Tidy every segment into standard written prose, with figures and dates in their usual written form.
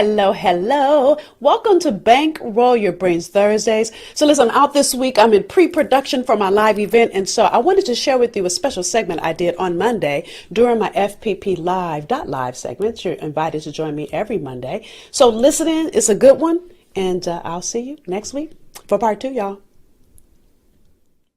Hello, hello. Welcome to Bankroll Your Brains Thursdays. So listen, I'm out this week. I'm in pre-production for my live event. And so I wanted to share with you a special segment I did on Monday during my FPP Live segment. You're invited to join me every Monday. So listen in. It's a good one. And I'll see you next week for part 2, y'all.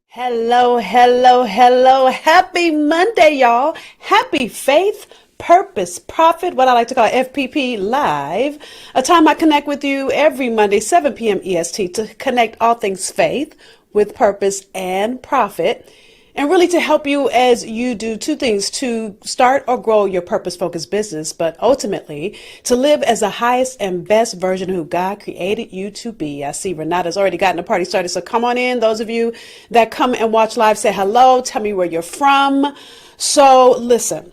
Hello, hello, hello. Happy Monday, y'all. Happy Faith, Purpose, Profit, what I like to call FPP Live, a time I connect with you every Monday, 7 p.m. EST, to connect all things faith with purpose and profit, and really to help you as you do two things: to start or grow your purpose-focused business, but ultimately to live as the highest and best version of who God created you to be. I see Renata's already gotten the party started, so come on in. Those of you that come and watch live, say hello, tell me where you're from. So listen,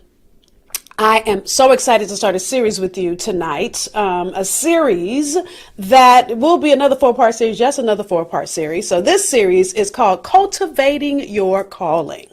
I am so excited to start a series with you tonight, a series that will be another 4-part series, just another 4-part series. So this series is called Cultivating Your Calling.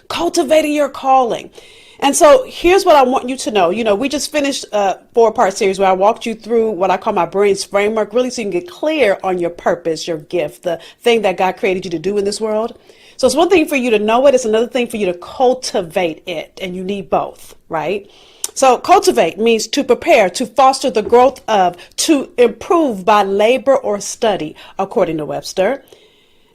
Cultivating Your Calling. And so here's what I want you to know. You know, we just finished a 4-part series where I walked you through what I call my brain's framework, really so you can get clear on your purpose, your gift, the thing that God created you to do in this world. So it's one thing for you to know it. It's another thing for you to cultivate it. And you need both, right? So cultivate means to prepare, to foster the growth of, to improve by labor or study, according to Webster.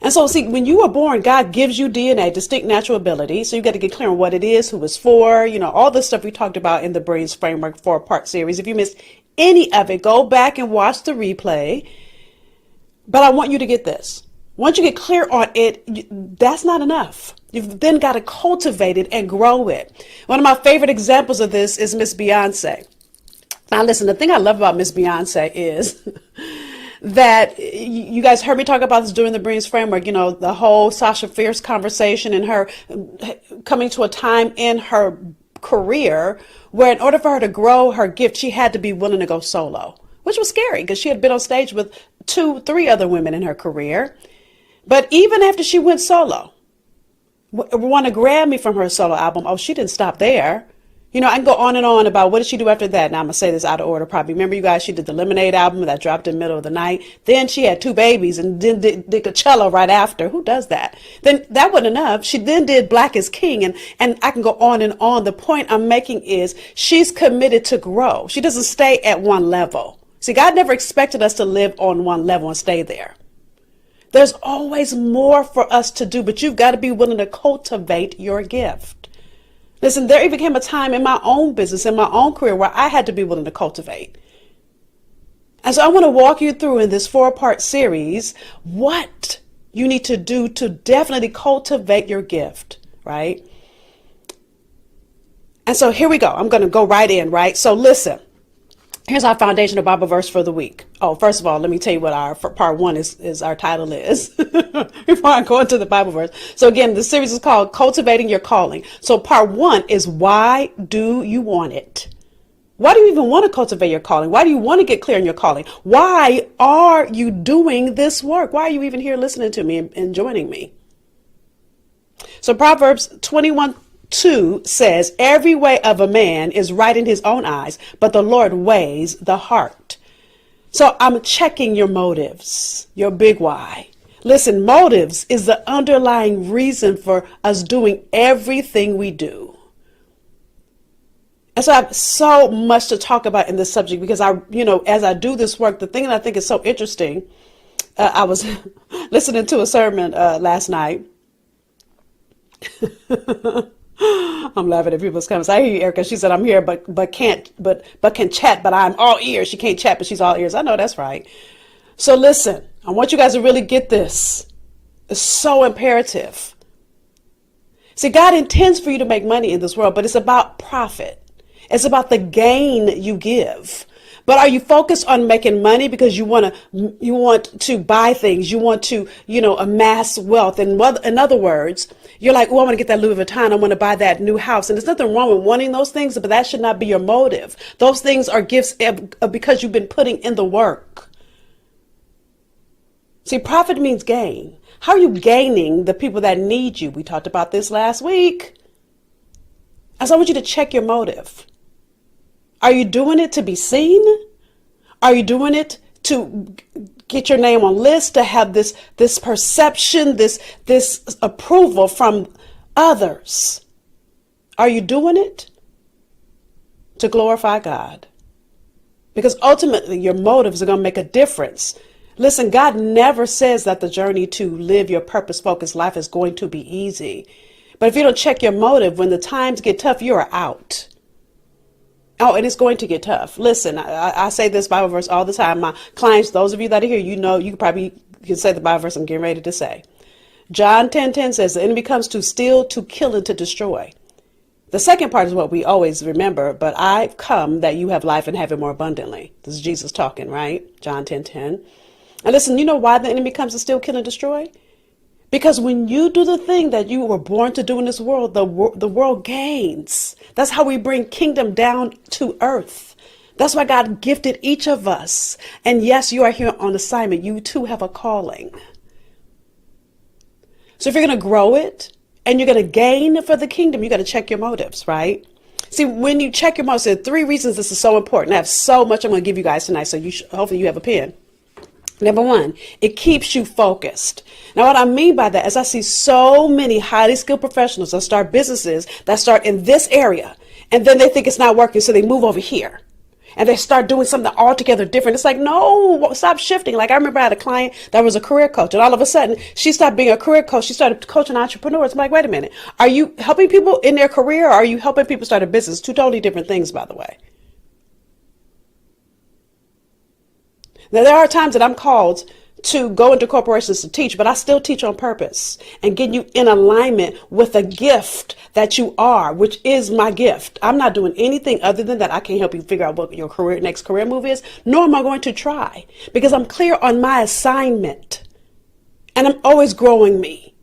And so, see, when you are born, God gives you DNA, distinct natural ability. So you got to get clear on what it is, who it's for, you know, all the stuff we talked about in the Brains Framework 4-part series. If you missed any of it, go back and watch the replay. But I want you to get this. Once you get clear on it, that's not enough. You've then got to cultivate it and grow it. One of my favorite examples of this is Miss Beyonce. Now, listen, the thing I love about Miss Beyonce is that you guys heard me talk about this during the Brains Framework, you know, the whole Sasha Fierce conversation and her coming to a time in her career where in order for her to grow her gift, she had to be willing to go solo, which was scary because she had been on stage with 2-3 other women in her career. But even after she went solo, won a Grammy from her solo album, oh, she didn't stop there. You know, I can go on and on about what did she do after that. Now I'm going to say this out of order probably. Remember, you guys, she did the Lemonade album that dropped in the middle of the night. Then she had 2 babies and then did Coachella right after. Who does that? Then that wasn't enough. She then did Black is King. And I can go on and on. The point I'm making is she's committed to grow. She doesn't stay at one level. See, God never expected us to live on one level and stay there. There's always more for us to do, but you've got to be willing to cultivate your gift. Listen, there even came a time in my own business, in my own career, where I had to be willing to cultivate. And so I want to walk you through in this 4-part series what you need to do to definitely cultivate your gift, right? And so here we go. I'm going to go right in, right? So listen. Here's our foundational Bible verse for the week. Oh, first of all, let me tell you what our part 1 is our title is before I go into the Bible verse. So again, the series is called Cultivating Your Calling. So part 1 is, why do you want it? Why do you even want to cultivate your calling? Why do you want to get clear on your calling? Why are you doing this work? Why are you even here listening to me and joining me? So Proverbs 21:2 says, every way of a man is right in his own eyes, but the Lord weighs the heart. So I'm checking your motives, your big why. Listen, motives is the underlying reason for us doing everything we do. And so I have so much to talk about in this subject because as I do this work, the thing that I think is so interesting, I was listening to a sermon last night. I'm laughing at people's comments. I hear you, Erica. She said, I'm here, but can chat, but I'm all ears. She can't chat, but she's all ears. I know that's right. So listen, I want you guys to really get this. It's so imperative. See, God intends for you to make money in this world, but it's about profit. It's about the gain you give. But are you focused on making money because you want to buy things, you want to, amass wealth? And in other words, you're like, oh, I want to get that Louis Vuitton, I want to buy that new house. And there's nothing wrong with wanting those things, but that should not be your motive. Those things are gifts because you've been putting in the work. See, profit means gain. How are you gaining the people that need you? We talked about this last week. And so I want you to check your motive. Are you doing it to be seen? Are you doing it to get your name on lists, to have this perception, this approval from others? Are you doing it to glorify God? Because ultimately your motives are going to make a difference. Listen, God never says that the journey to live your purpose-focused life is going to be easy. But if you don't check your motive, when the times get tough, you're out. Oh, and it's going to get tough. Listen, I say this Bible verse all the time. My clients, those of you that are here, you know, you probably can say the Bible verse I'm getting ready to say. John 10:10 says, the enemy comes to steal, to kill, and to destroy. The second part is what we always remember, but I've come that you have life and have it more abundantly. This is Jesus talking, right? John 10:10. And listen, you know why the enemy comes to steal, kill, and destroy? Because when you do the thing that you were born to do in this world, the world gains. That's how we bring kingdom down to earth. That's why God gifted each of us. And yes, you are here on assignment. You too have a calling. So if you're going to grow it and you're going to gain for the kingdom, you got to check your motives, right? See, when you check your motives, there are 3 reasons this is so important. I have so much I'm going to give you guys tonight, so hopefully you have a pen. Number 1, it keeps you focused. Now, what I mean by that is I see so many highly skilled professionals that start businesses that start in this area, and then they think it's not working, so they move over here. And they start doing something altogether different. It's like, no, stop shifting. Like I remember I had a client that was a career coach, and all of a sudden she stopped being a career coach. She started coaching entrepreneurs. I'm like, wait a minute. Are you helping people in their career, or are you helping people start a business? 2 totally different things, by the way. Now, there are times that I'm called to go into corporations to teach, but I still teach on purpose and get you in alignment with a gift that you are, which is my gift. I'm not doing anything other than that. I can't help you figure out what your next career move is, nor am I going to try, because I'm clear on my assignment and I'm always growing me.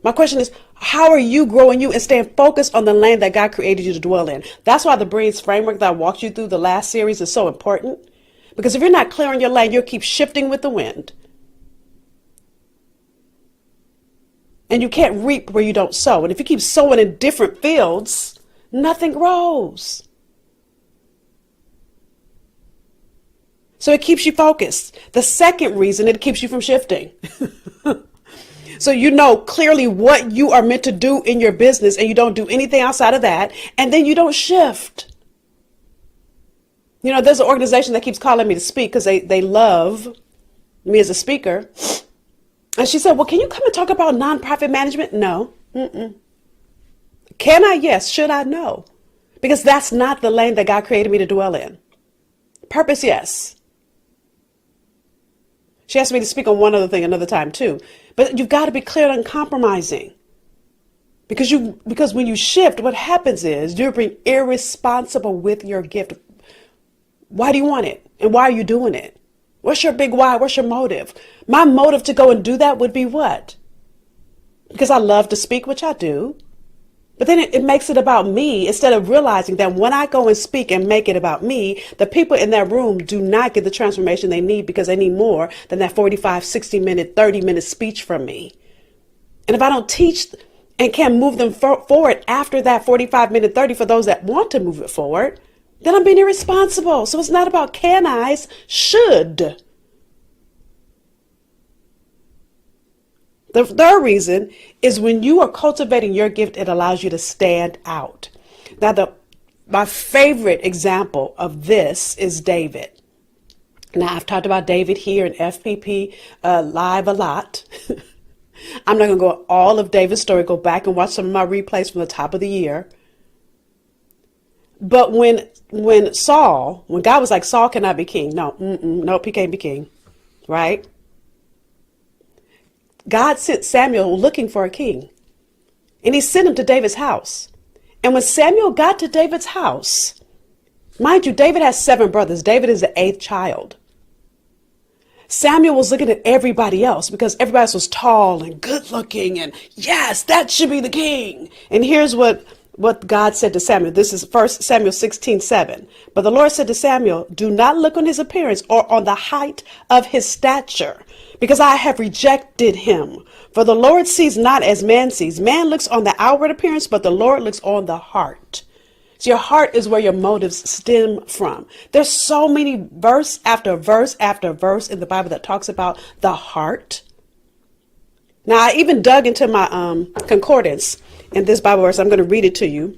My question is, how are you growing you and staying focused on the lane that God created you to dwell in? That's why the Brilliance framework that I walked you through the last series is so important. Because if you're not clear on your lane, you'll keep shifting with the wind. And you can't reap where you don't sow. And if you keep sowing in different fields, nothing grows. So it keeps you focused. The second reason, it keeps you from shifting. So you know clearly what you are meant to do in your business, and you don't do anything outside of that. And then you don't shift. You know, there's an organization that keeps calling me to speak because they love me as a speaker. And she said, well, can you come and talk about nonprofit management? No. Can I? Yes. Should I? No. Because that's not the lane that God created me to dwell in. Purpose, yes. She asked me to speak on one other thing another time too. But you've got to be clear and uncompromising. Because when you shift, what happens is you're being irresponsible with your gift. Why do you want it? And why are you doing it? What's your big why? What's your motive? My motive to go and do that would be what? Because I love to speak, which I do. But then it makes it about me, instead of realizing that when I go and speak and make it about me, the people in that room do not get the transformation they need, because they need more than that 45, 60-minute, 30-minute speech from me. And if I don't teach and can't move them forward after that 45-minute, 30 for those that want to move it forward, then I'm being irresponsible. So it's not about can I's, should. The third reason is when you are cultivating your gift, it allows you to stand out. Now, my favorite example of this is David. Now, I've talked about David here in FPP Live a lot. I'm not going to go all of David's story. Go back and watch some of my replays from the top of the year. But when God was like, Saul cannot be king. Nope, he can't be king. Right? God sent Samuel looking for a king. And he sent him to David's house. And when Samuel got to David's house, mind you, David has 7 brothers. David is the 8th child. Samuel was looking at everybody else because everybody else was tall and good looking. And yes, that should be the king. And here's what God said to Samuel. This is 1 Samuel 16:7. But the Lord said to Samuel, do not look on his appearance or on the height of his stature, because I have rejected him. For the Lord sees not as man sees. Man looks on the outward appearance, but the Lord looks on the heart. So your heart is where your motives stem from. There's so many verse after verse after verse in the Bible that talks about the heart. Now, I even dug into my concordance in this Bible verse. I'm going to read it to you,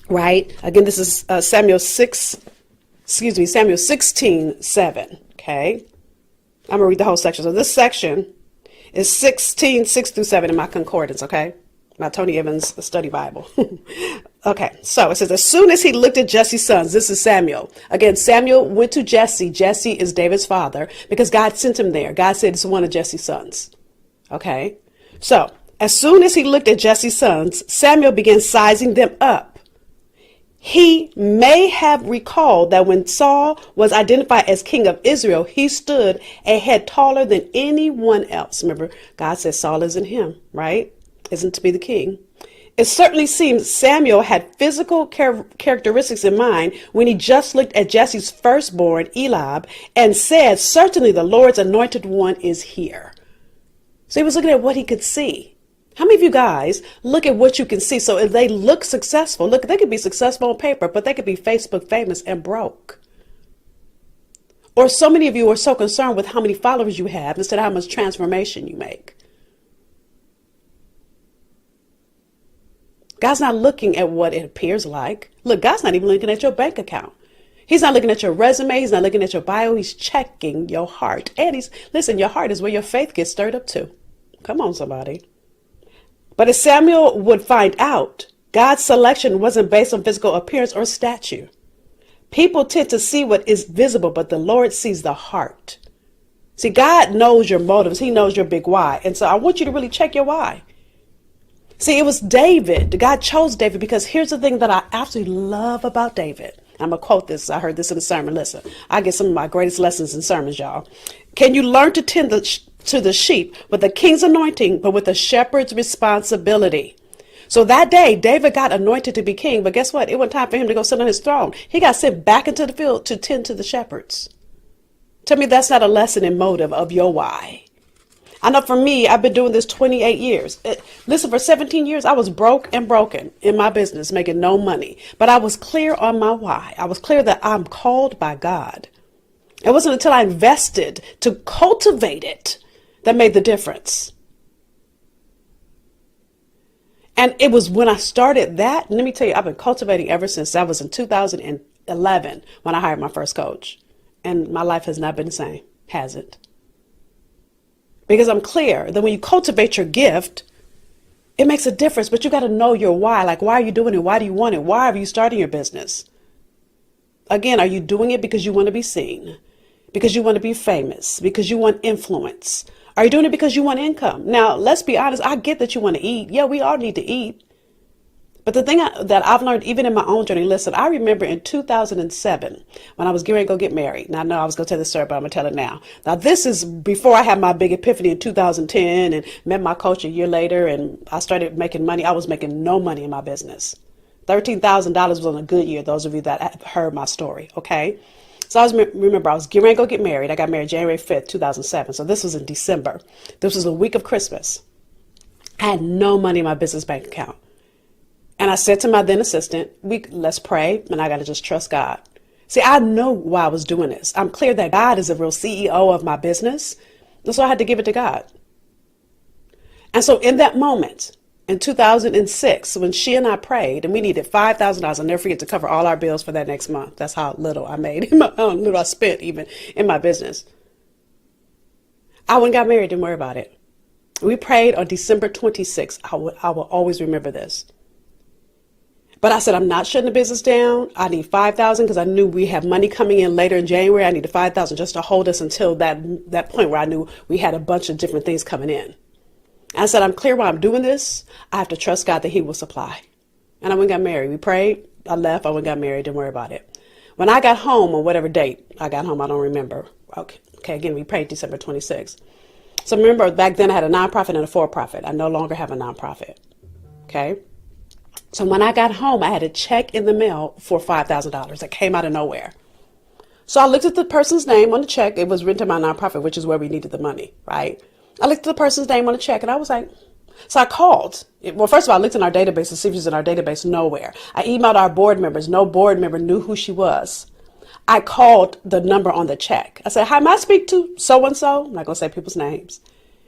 right? Again, this is Samuel 16:7. Okay. I'm going to read the whole section. So this section is 16:6-7 in my concordance, okay? My Tony Evans study Bible. Okay, so it says, as soon as he looked at Jesse's sons, this is Samuel. Again, Samuel went to Jesse. Jesse is David's father because God sent him there. God said it's one of Jesse's sons. Okay, so as soon as he looked at Jesse's sons, Samuel began sizing them up. He may have recalled that when Saul was identified as king of Israel, he stood a head taller than anyone else. Remember, God said Saul isn't him, right? Isn't to be the king. It certainly seems Samuel had physical characteristics in mind when he just looked at Jesse's firstborn, Eliab, and said, certainly the Lord's anointed one is here. So he was looking at what he could see. How many of you guys look at what you can see? So if they look successful, look, they could be successful on paper, but they could be Facebook famous and broke. Or so many of you are so concerned with how many followers you have instead of how much transformation you make. God's not looking at what it appears like. Look, God's not even looking at your bank account. He's not looking at your resume. He's not looking at your bio. He's checking your heart. And listen, your heart is where your faith gets stirred up to. Come on, somebody. But as Samuel would find out, God's selection wasn't based on physical appearance or stature. People tend to see what is visible, but the Lord sees the heart. See, God knows your motives. He knows your big why. And so I want you to really check your why. See, it was David. God chose David because here's the thing that I absolutely love about David. I'm going to quote this. I heard this in a sermon. Listen, I get some of my greatest lessons in sermons, y'all. Can you learn to tend to the sheep with the king's anointing, but with the shepherd's responsibility? So that day, David got anointed to be king. But guess what? It wasn't time for him to go sit on his throne. He got sent back into the field to tend to the shepherds. Tell me that's not a lesson in motive of your why. I know for me, I've been doing this 28 years. Listen, for 17 years, I was broke and broken in my business, making no money. But I was clear on my why. I was clear that I'm called by God. It wasn't until I invested to cultivate it that made the difference. And it was when I started that, and let me tell you, I've been cultivating ever since. That was in 2011 when I hired my first coach. And my life has not been the same, has it? Because I'm clear that when you cultivate your gift, it makes a difference, but you got to know your why. Like, why are you doing it? Why do you want it? Why are you starting your business? Again, are you doing it because you want to be seen? Because you want to be famous? Because you want influence? Are you doing it because you want income? Now, let's be honest. I get that you want to eat. Yeah, we all need to eat. But the thing that I've learned, even in my own journey, listen, I remember in 2007 when I was getting ready to go get married. Now, I know I was going to tell this story, but I'm going to tell it now. Now, this is before I had my big epiphany in 2010 and met my coach a year later, and I started making money. I was making no money in my business. $13,000 was on a good year, those of you that have heard my story, okay? So remember, I was getting ready to go get married. I got married January 5th, 2007. So this was in December. This was the week of Christmas. I had no money in my business bank account. And I said to my then assistant, let's pray, and I got to just trust God. See, I know why I was doing this. I'm clear that God is the real CEO of my business. And so I had to give it to God. And so in that moment, in 2006, when she and I prayed, and we needed $5,000, I'll never forget, to cover all our bills for that next month. That's how little I made, little I spent even in my business. I went and got married, didn't worry about it. We prayed on December 26th. I will always remember this. But I said, I'm not shutting the business down. I need $5,000 because I knew we have money coming in later in January. I needed $5,000 just to hold us until that point where I knew we had a bunch of different things coming in. And I said, I'm clear why I'm doing this. I have to trust God that he will supply. And I went and got married. We prayed. I left. I went and got married. Didn't worry about it. When I got home on whatever date I got home, I don't remember. Okay. Again, we prayed December 26th. So remember, back then I had a nonprofit and a for-profit. I no longer have a nonprofit. Okay. So when I got home, I had a check in the mail for $5,000 that came out of nowhere. So I looked at the person's name on the check. It was written to my nonprofit, which is where we needed the money, right? I looked at the person's name on the check and I was like, So I called. Well, first of all, I looked in our database to see if she's in our database. Nowhere. I emailed our board members. No board member knew who she was. I called the number on the check. I said, hi, may I speak to so-and-so? I'm not going to say people's names.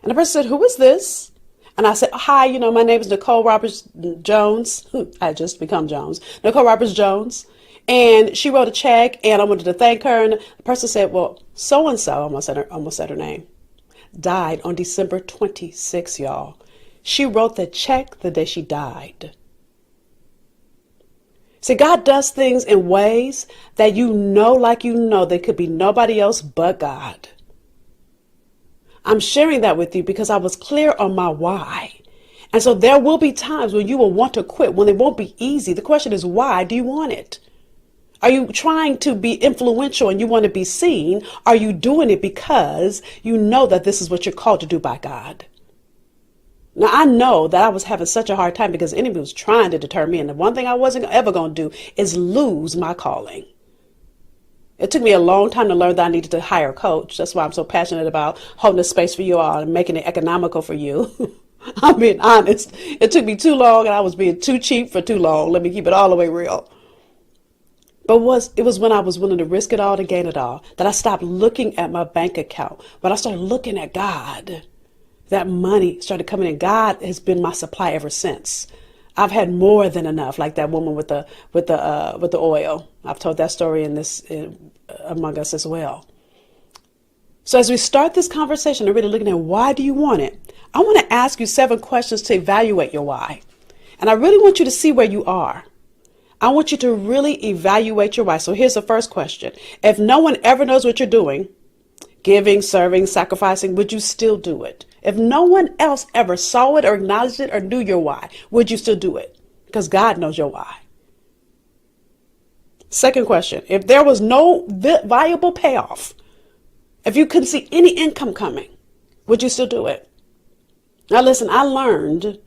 And the person said, who is this? And I said, hi, my name is Nicole Roberts Jones. I had just become Jones. Nicole Roberts Jones. And she wrote a check and I wanted to thank her. And the person said, well, so-and-so, almost said her name, died on December 26th, y'all. She wrote the check the day she died. See, God does things in ways that there could be nobody else but God. I'm sharing that with you because I was clear on my why. And so there will be times when you will want to quit, when it won't be easy. The question is, why do you want it? Are you trying to be influential and you want to be seen? Are you doing it because you know that this is what you're called to do by God? Now, I know that I was having such a hard time because the enemy was trying to deter me. And the one thing I wasn't ever going to do is lose my calling. It took me a long time to learn that I needed to hire a coach. That's why I'm so passionate about holding a space for you all and making it economical for you. I'm being honest. It took me too long and I was being too cheap for too long. Let me keep it all the way real. But it was when I was willing to risk it all to gain it all that I stopped looking at my bank account. When I started looking at God, that money started coming in. God has been my supply ever since. I've had more than enough, like that woman with the oil. I've told that story among us as well. So as we start this conversation, and really looking at why do you want it, I want to ask you 7 questions to evaluate your why. And I really want you to see where you are. I want you to really evaluate your why. So here's the first question. If no one ever knows what you're doing, giving, serving, sacrificing, would you still do it? If no one else ever saw it or acknowledged it or knew your why, would you still do it? Because God knows your why. Second question, if there was no viable payoff, if you couldn't see any income coming, would you still do it? Now listen, I learned,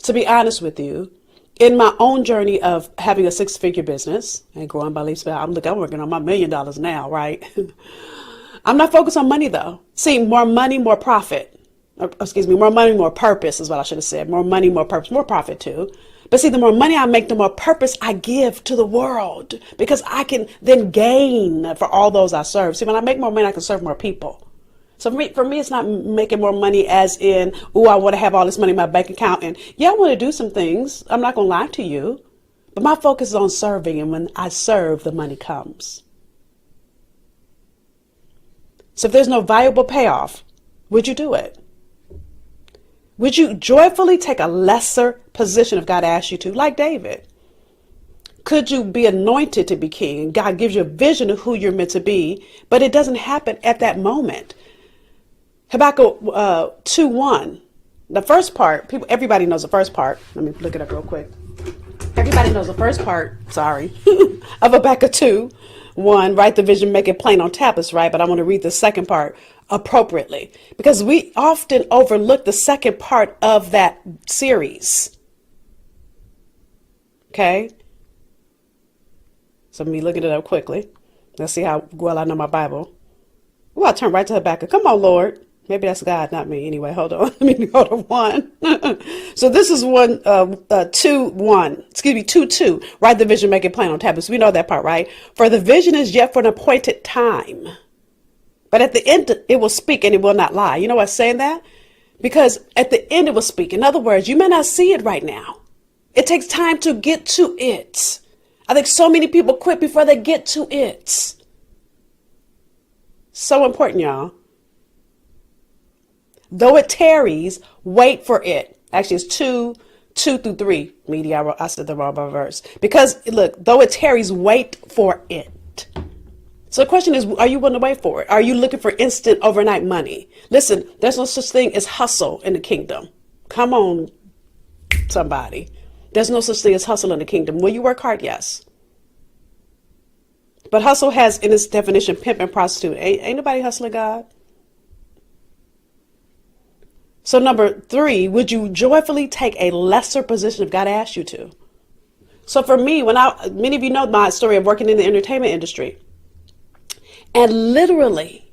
to be honest with you, in my own journey of having a 6-figure business and growing by leaps, I'm working on my $1 million now, right? I'm not focused on money though. See, more money, more profit. More money, more purpose is what I should have said. More money, more purpose, more profit too. But see, the more money I make, the more purpose I give to the world because I can then gain for all those I serve. See, when I make more money, I can serve more people. So for me, it's not making more money as in, I want to have all this money in my bank account. And yeah, I want to do some things. I'm not going to lie to you. But my focus is on serving. And when I serve, the money comes. So if there's no viable payoff, would you do it? Would you joyfully take a lesser position if God asked you to, like David? Could you be anointed to be king and God gives you a vision of who you're meant to be, but it doesn't happen at that moment? Habakkuk 2:1. The first part, everybody knows the first part. Let me look it up real quick. Everybody knows the first part, of Habakkuk 2:1. Write the vision, make it plain on tablets, right? But I want to read the second part appropriately because we often overlook the second part of that series. Okay? So me looking it up quickly. Let's see how well I know my Bible. Oh, I turn right to Habakkuk. Come on, Lord. Maybe that's God, not me. Anyway, hold on. Let me go to 1. So this is 2:2. Write the vision, make it plain on tablets. We know that part, right? For the vision is yet for an appointed time. But at the end, it will speak and it will not lie. You know why I'm saying that? Because at the end, it will speak. In other words, you may not see it right now. It takes time to get to it. I think so many people quit before they get to it. So important, y'all. Though it tarries, wait for it. Actually, it's 2:2-3. Media, I said the wrong verse. Because look, though it tarries, wait for it. So the question is, are you willing to wait for it? Are you looking for instant overnight money? Listen, there's no such thing as hustle in the kingdom. Come on, somebody. There's no such thing as hustle in the kingdom. Will you work hard? Yes. But hustle has in its definition pimp and prostitute. Ain't nobody hustling God. So number 3, would you joyfully take a lesser position if God asked you to? So for me, many of you know my story of working in the entertainment industry. And literally,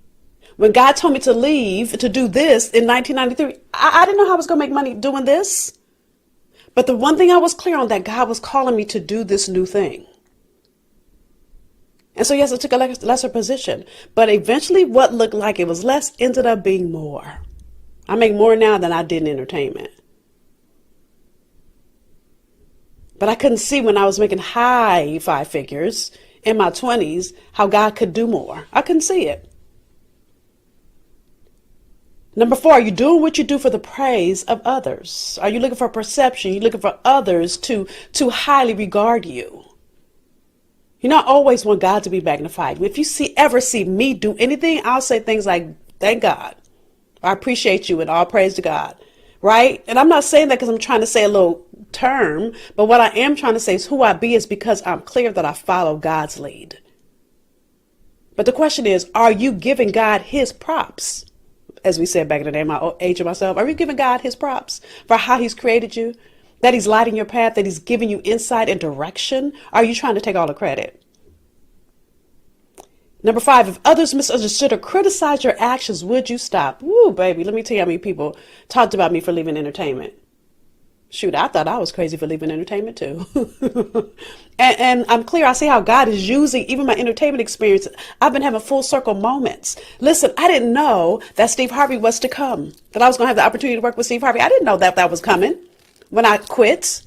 When God told me to leave to do this in 1993, I didn't know how I was going to make money doing this. But the one thing I was clear on, that God was calling me to do this new thing. And so, yes, I took a lesser position. But eventually what looked like it was less ended up being more. I make more now than I did in entertainment. But I couldn't see when I was making high five figures in my 20s how God could do more. I couldn't see it. Number 4, are you doing what you do for the praise of others? Are you looking for perception? Are you looking for others to highly regard you? You know, I always want God to be magnified. If you ever see me do anything, I'll say things like, thank God. I appreciate you and all praise to God. Right? And I'm not saying that because I'm trying to say a little term, but what I am trying to say is who I be is because I'm clear that I follow God's lead. But the question is, are you giving God his props? As we said back in the day, my age of myself, are you giving God his props for how he's created you? That he's lighting your path, that he's giving you insight and direction? Are you trying to take all the credit? Number 5, if others misunderstood or criticized your actions, would you stop? Woo, baby, let me tell you how many people talked about me for leaving entertainment. Shoot, I thought I was crazy for leaving entertainment too. and I'm clear. I see how God is using even my entertainment experience. I've been having full circle moments. Listen, I didn't know that Steve Harvey was to come, that I was going to have the opportunity to work with Steve Harvey. I didn't know that was coming when I quit.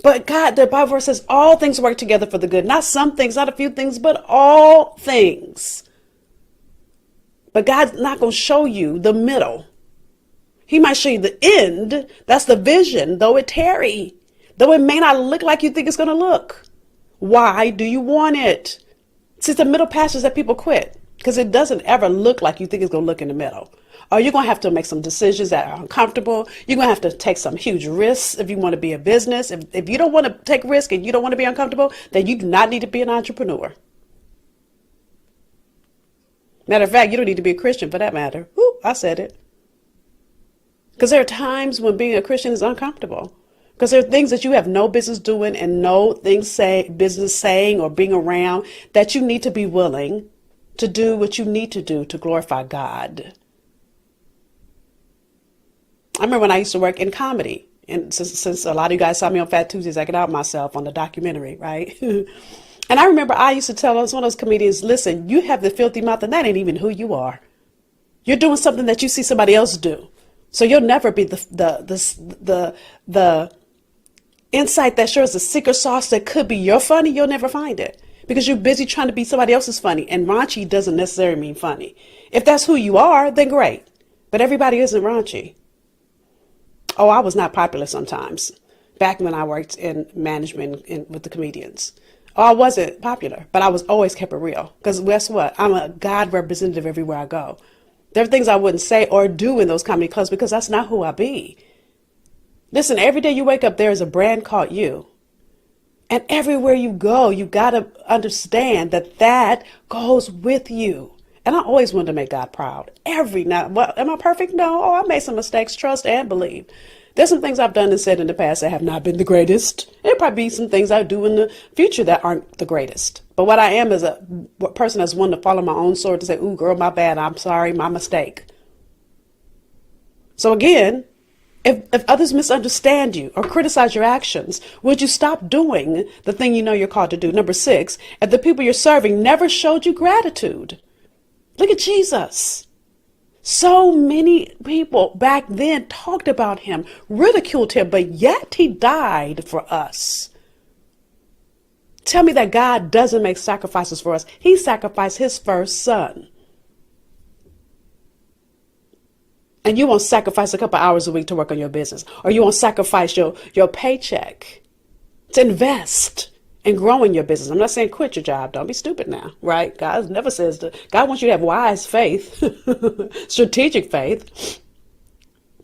But God, the Bible verse says all things work together for the good. Not some things, not a few things, but all things. But God's not going to show you the middle. He might show you the end. That's the vision, though it tarry. Though it may not look like you think it's going to look. Why do you want it? See, it's the middle passage that people quit. Because it doesn't ever look like you think it's going to look in the middle. Or you're going to have to make some decisions that are uncomfortable. You're going to have to take some huge risks if you want to be a business. If you don't want to take risk and you don't want to be uncomfortable, then you do not need to be an entrepreneur. Matter of fact, you don't need to be a Christian for that matter. Ooh, I said it. Because there are times when being a Christian is uncomfortable. Because there are things that you have no business doing and no business saying or being around that you need to be willing to do what you need to do to glorify God. I remember when I used to work in comedy. And since a lot of you guys saw me on Fat Tuesdays, I get out myself on the documentary, right? And I remember I used to tell one of those comedians, listen, you have the filthy mouth and that ain't even who you are. You're doing something that you see somebody else do. So you'll never be the insight that shows the secret sauce that could be your funny. You'll never find it because you're busy trying to be somebody else's funny. And raunchy doesn't necessarily mean funny. If that's who you are, then great. But everybody isn't raunchy. Oh, I was not popular sometimes back when I worked in management with the comedians. Oh, I wasn't popular, but I was always kept it real. Because guess what? I'm a God representative everywhere I go. There are things I wouldn't say or do in those comedy clubs because that's not who I be. Listen, every day you wake up, there is a brand called you. And everywhere you go, you got to understand that goes with you. And I always wanted to make God proud. Now, am I perfect? No. Oh, I made some mistakes, trust and believe. There's some things I've done and said in the past that have not been the greatest. There'll probably be some things I do in the future that aren't the greatest. But what I am is a person that's one to follow my own sword to say, ooh, girl, my bad. I'm sorry, my mistake. So again, if others misunderstand you or criticize your actions, would you stop doing the thing you know you're called to do? Number 6, if the people you're serving never showed you gratitude. Look at Jesus. So many people back then talked about him, ridiculed him, but yet he died for us. Tell me that God doesn't make sacrifices for us. He sacrificed his first son. And you won't sacrifice a couple hours a week to work on your business, or you won't sacrifice your paycheck to invest and grow in your business. I'm not saying quit your job. Don't be stupid now, right? God never says that. God wants you to have wise faith, strategic faith.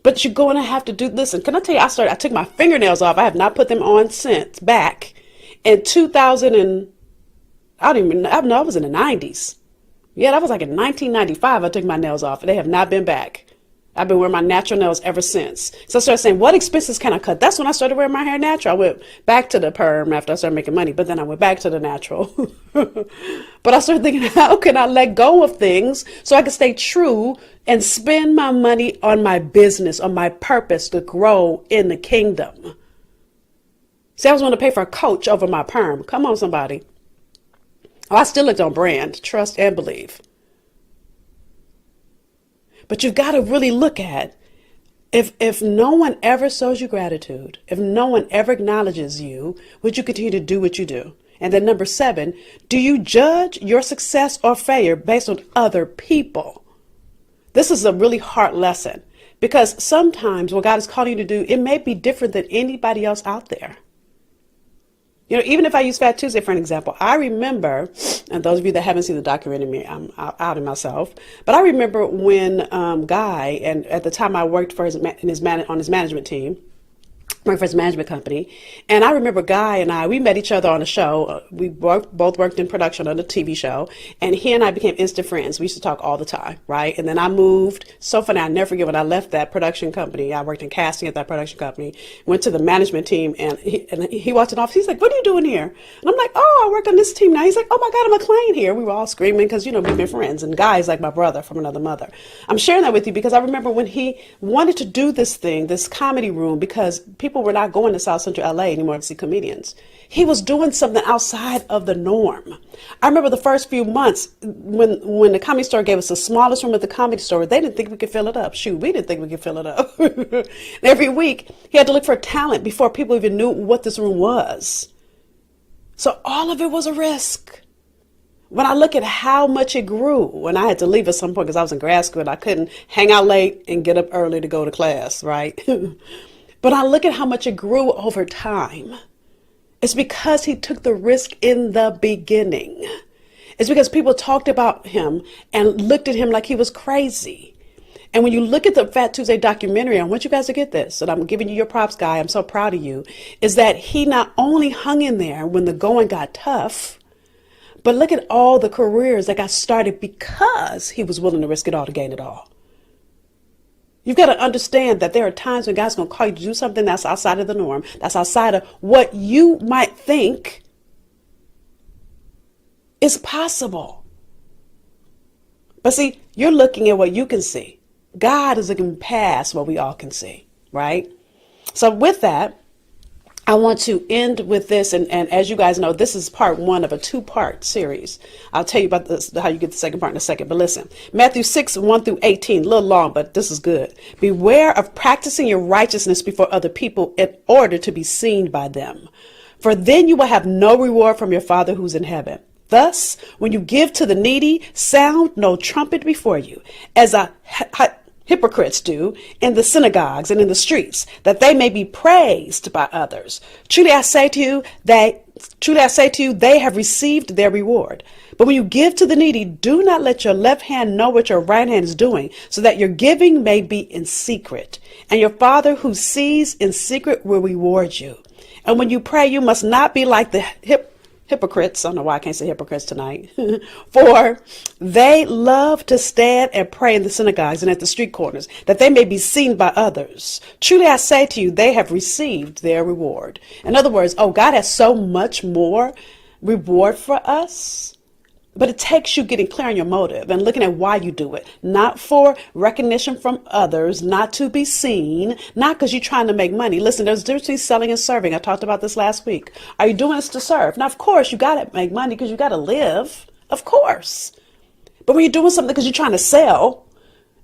But you're going to have to listen, can I tell you, I took my fingernails off. I have not put them on since back in 2000 and I was in the 90s. Yeah, that was like in 1995 I took my nails off and they have not been back. I've been wearing my natural nails ever since. So I started saying, what expenses can I cut? That's when I started wearing my hair natural. I went back to the perm after I started making money, but then I went back to the natural. But I started thinking, how can I let go of things so I can stay true and spend my money on my business, on my purpose to grow in the kingdom? See, I was willing to pay for a coach over my perm. Come on, somebody. Oh, I still looked on brand, trust and believe. But you've got to really look at if no one ever shows you gratitude, if no one ever acknowledges you, would you continue to do what you do? And then number 7, do you judge your success or failure based on other people? This is a really hard lesson because sometimes what God is calling you to do, it may be different than anybody else out there. You know, even if I use Fat Tuesday for an example, I remember, and those of you that haven't seen the documentary, I'm outing myself, but I remember when Guy, and at the time I worked for on his management team, worked for his management company, and I remember Guy and we met each other on a show. We both worked in production on a TV show, and he and I became instant friends. We used to talk all the time, right? And then I moved. So funny, I never forget when I left that production company. I worked in casting at that production company, went to the management team, and he walked in the office. He's like, "What are you doing here?" And I'm like, "Oh, I work on this team now." He's like, "Oh my God, I'm a client here." We were all screaming because, you know, we've been friends, and Guy's like my brother from another mother. I'm sharing that with you because I remember when he wanted to do this thing, this comedy room, because people were not going to South Central LA anymore to see comedians. He was doing something outside of the norm. I remember the first few months when the Comedy Store gave us the smallest room at the Comedy Store, they didn't think we could fill it up. Shoot, we didn't think we could fill it up. And every week he had to look for talent before people even knew what this room was. So all of it was a risk. When I look at how much it grew, when I had to leave at some point because I was in grad school and I couldn't hang out late and get up early to go to class, right? But I look at how much it grew over time. It's because he took the risk in the beginning. It's because people talked about him and looked at him like he was crazy. And when you look at the Fat Tuesday documentary, I want you guys to get this, and I'm giving you your props, Guy. I'm so proud of you, is that he not only hung in there when the going got tough, but look at all the careers that got started because he was willing to risk it all to gain it all. You've got to understand that there are times when God's going to call you to do something that's outside of the norm, that's outside of what you might think is possible. But see, you're looking at what you can see. God is looking past what we all can see, right? So with that, I want to end with this, and as you guys know, this is part 1 of a 2-part series. I'll tell you about this, how you get the second part in a second, but listen. Matthew 6, 1 through 18, a little long, but this is good. Beware of practicing your righteousness before other people in order to be seen by them, for then you will have no reward from your Father who's in heaven. Thus, when you give to the needy, sound no trumpet before you, as hypocrites do in the synagogues and in the streets, that they may be praised by others. Truly I say to you, they have received their reward. But when you give to the needy, do not let your left hand know what your right hand is doing, so that your giving may be in secret. And your Father who sees in secret will reward you. And when you pray, you must not be like the hypocrites. I don't know why I can't say hypocrites tonight. For they love to stand and pray in the synagogues and at the street corners, that they may be seen by others. Truly I say to you, they have received their reward. In other words, God has so much more reward for us. But it takes you getting clear on your motive and looking at why you do it. Not for recognition from others, not to be seen, not because you're trying to make money. Listen, there's a difference between selling and serving. I talked about this last week. Are you doing this to serve? Now, of course, you got to make money because you got to live. Of course. But when you're doing something because you're trying to sell,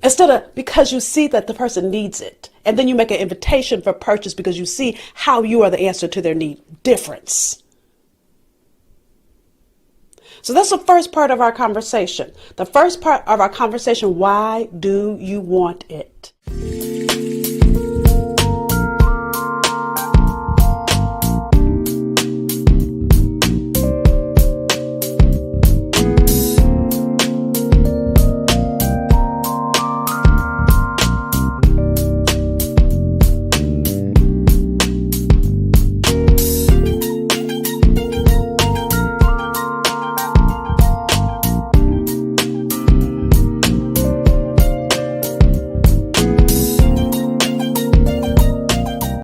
instead of because you see that the person needs it, and then you make an invitation for purchase because you see how you are the answer to their need. Difference. So that's the first part of our conversation. The first part of our conversation, why do you want it?